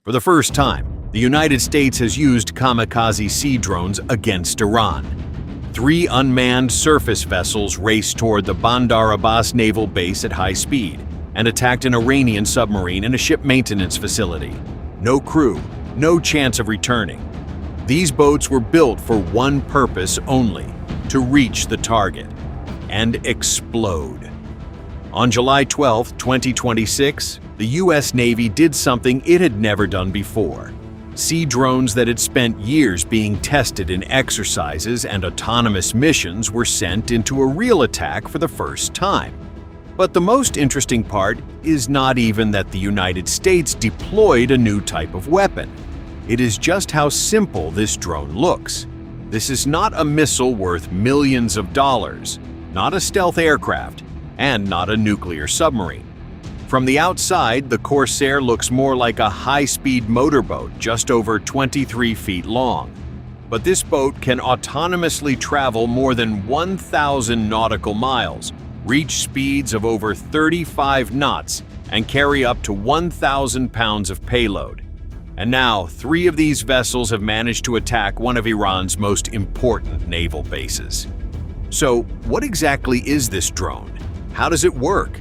For the first time, the United States has used kamikaze sea drones against Iran. 3 unmanned surface vessels raced toward the Bandar Abbas naval base at high speed and attacked an Iranian submarine and a ship maintenance facility. No crew, no chance of returning. These boats were built for one purpose only: to reach the target and explode. On July 12, 2026, the U.S. Navy did something it had never done before. Sea drones that had spent years being tested in exercises and autonomous missions were sent into a real attack for the first time. But the most interesting part is not even that the United States deployed a new type of weapon. It is just how simple this drone looks. This is not a missile worth millions of dollars, not a stealth aircraft, and not a nuclear submarine. From the outside, the Corsair looks more like a high-speed motorboat just over 23 feet long. But this boat can autonomously travel more than 1,000 nautical miles, reach speeds of over 35 knots, and carry up to 1,000 pounds of payload. And now, 3 of these vessels have managed to attack one of Iran's most important naval bases. So, what exactly is this drone? How does it work?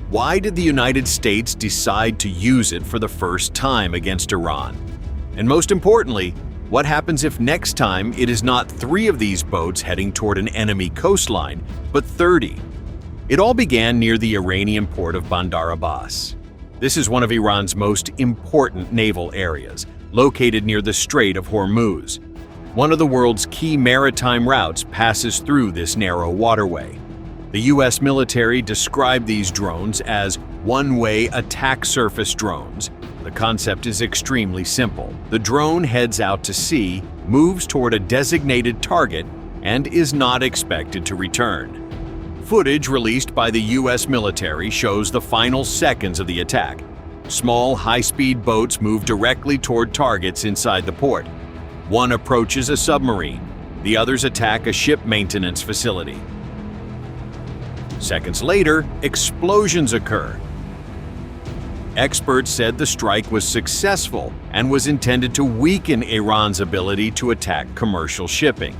Why did the United States decide to use it for the first time against Iran? And most importantly, what happens if next time it is not 3 of these boats heading toward an enemy coastline, but 30? It all began near the Iranian port of Bandar Abbas. This is one of Iran's most important naval areas, located near the Strait of Hormuz. One of the world's key maritime routes passes through this narrow waterway. The U.S. military described these drones as one-way attack surface drones. The concept is extremely simple. The drone heads out to sea, moves toward a designated target, and is not expected to return. Footage released by the U.S. military shows the final seconds of the attack. Small, high-speed boats move directly toward targets inside the port. One approaches a submarine. The others attack a ship maintenance facility. Seconds later, explosions occur. Experts said the strike was successful and was intended to weaken Iran's ability to attack commercial shipping.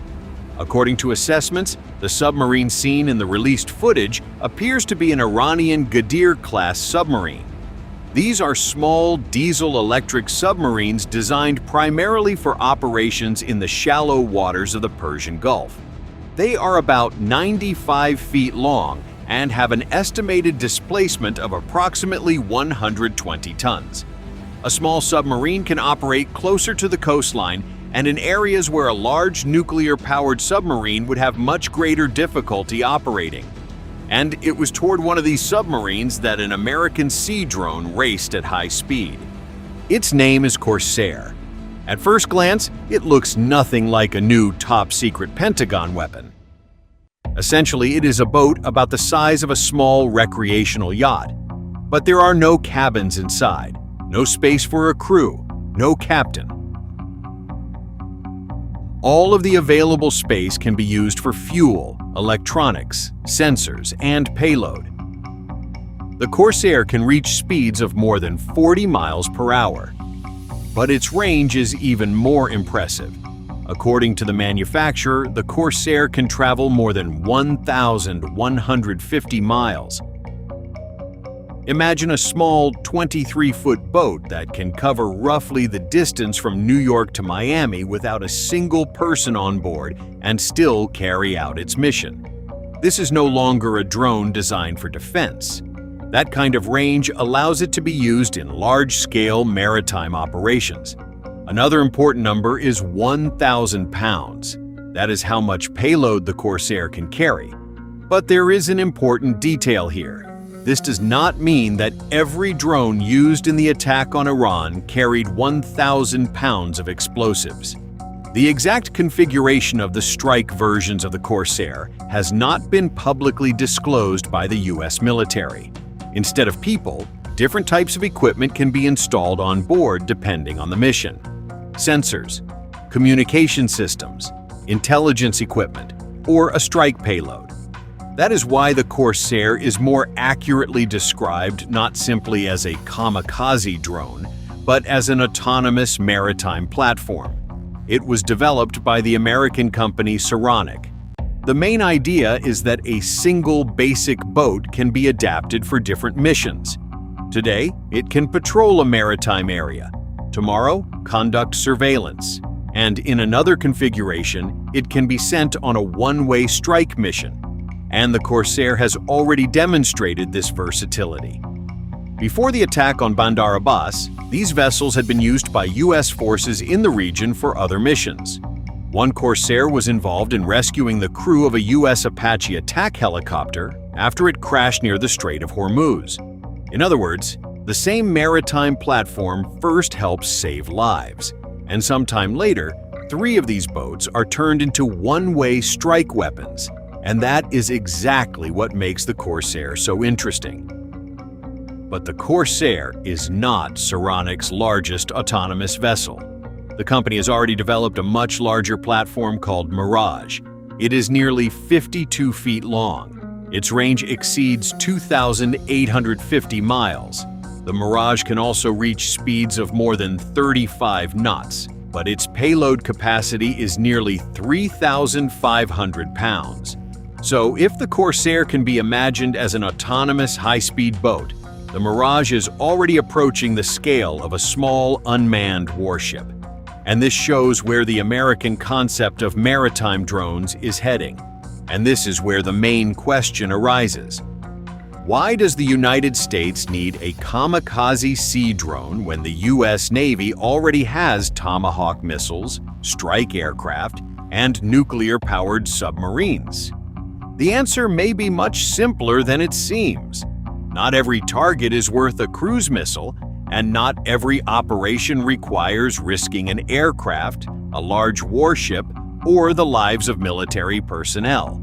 According to assessments, the submarine seen in the released footage appears to be an Iranian Ghadir-class submarine. These are small diesel-electric submarines designed primarily for operations in the shallow waters of the Persian Gulf. They are about 95 feet long and have an estimated displacement of approximately 120 tons. A small submarine can operate closer to the coastline and in areas where a large nuclear-powered submarine would have much greater difficulty operating. And it was toward one of these submarines that an American sea drone raced at high speed. Its name is Corsair. At first glance, it looks nothing like a new top-secret Pentagon weapon. Essentially, it is a boat about the size of a small recreational yacht. But there are no cabins inside, no space for a crew, no captain. All of the available space can be used for fuel, electronics, sensors, and payload. The Corsair can reach speeds of more than 40 miles per hour. But its range is even more impressive. According to the manufacturer, the Corsair can travel more than 1,150 miles. Imagine a small 23-foot boat that can cover roughly the distance from New York to Miami without a single person on board and still carry out its mission. This is no longer a drone designed for defense. That kind of range allows it to be used in large-scale maritime operations. Another important number is 1,000 pounds. That is how much payload the Corsair can carry. But there is an important detail here. This does not mean that every drone used in the attack on Iran carried 1,000 pounds of explosives. The exact configuration of the strike versions of the Corsair has not been publicly disclosed by the U.S. military. Instead of people, different types of equipment can be installed on board depending on the mission. Sensors, communication systems, intelligence equipment, or a strike payload. That is why the Corsair is more accurately described not simply as a kamikaze drone, but as an autonomous maritime platform. It was developed by the American company Saronic. The main idea is that a single basic boat can be adapted for different missions. Today, it can patrol a maritime area. Tomorrow, conduct surveillance. And in another configuration, it can be sent on a one-way strike mission. And the Corsair has already demonstrated this versatility. Before the attack on Bandar Abbas, these vessels had been used by U.S. forces in the region for other missions. One Corsair was involved in rescuing the crew of a U.S. Apache attack helicopter after it crashed near the Strait of Hormuz. In other words, the same maritime platform first helps save lives, and sometime later, 3 of these boats are turned into one-way strike weapons, and that is exactly what makes the Corsair so interesting. But the Corsair is not Saronic's largest autonomous vessel. The company has already developed a much larger platform called Mirage. It is nearly 52 feet long. Its range exceeds 2,850 miles. The Mirage can also reach speeds of more than 35 knots, but its payload capacity is nearly 3,500 pounds. So if the Corsair can be imagined as an autonomous high-speed boat, the Mirage is already approaching the scale of a small unmanned warship. And this shows where the American concept of maritime drones is heading. And this is where the main question arises. Why does the United States need a kamikaze sea drone when the U.S. Navy already has Tomahawk missiles, strike aircraft, and nuclear-powered submarines? The answer may be much simpler than it seems. Not every target is worth a cruise missile, and not every operation requires risking an aircraft, a large warship, or the lives of military personnel.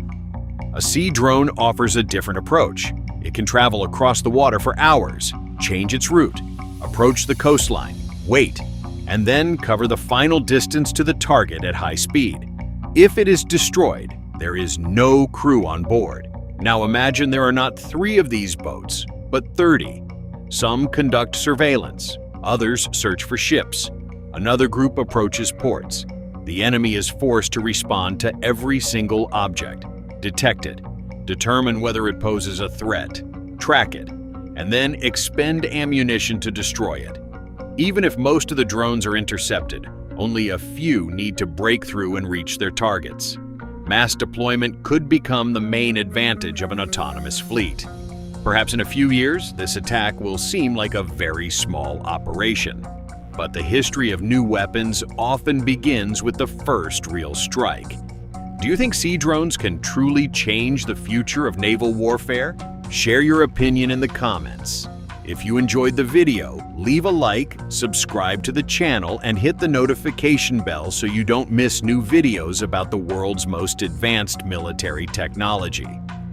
A sea drone offers a different approach. It can travel across the water for hours, change its route, approach the coastline, wait, and then cover the final distance to the target at high speed. If it is destroyed, there is no crew on board. Now imagine there are not 3 of these boats, but 30. Some conduct surveillance, others search for ships. Another group approaches ports. The enemy is forced to respond to every single object, detect it, determine whether it poses a threat, track it, and then expend ammunition to destroy it. Even if most of the drones are intercepted, only a few need to break through and reach their targets. Mass deployment could become the main advantage of an autonomous fleet. Perhaps in a few years, this attack will seem like a very small operation. But the history of new weapons often begins with the first real strike. Do you think sea drones can truly change the future of naval warfare? Share your opinion in the comments. If you enjoyed the video, leave a like, subscribe to the channel, and hit the notification bell so you don't miss new videos about the world's most advanced military technology.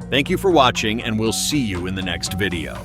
Thank you for watching, and we'll see you in the next video.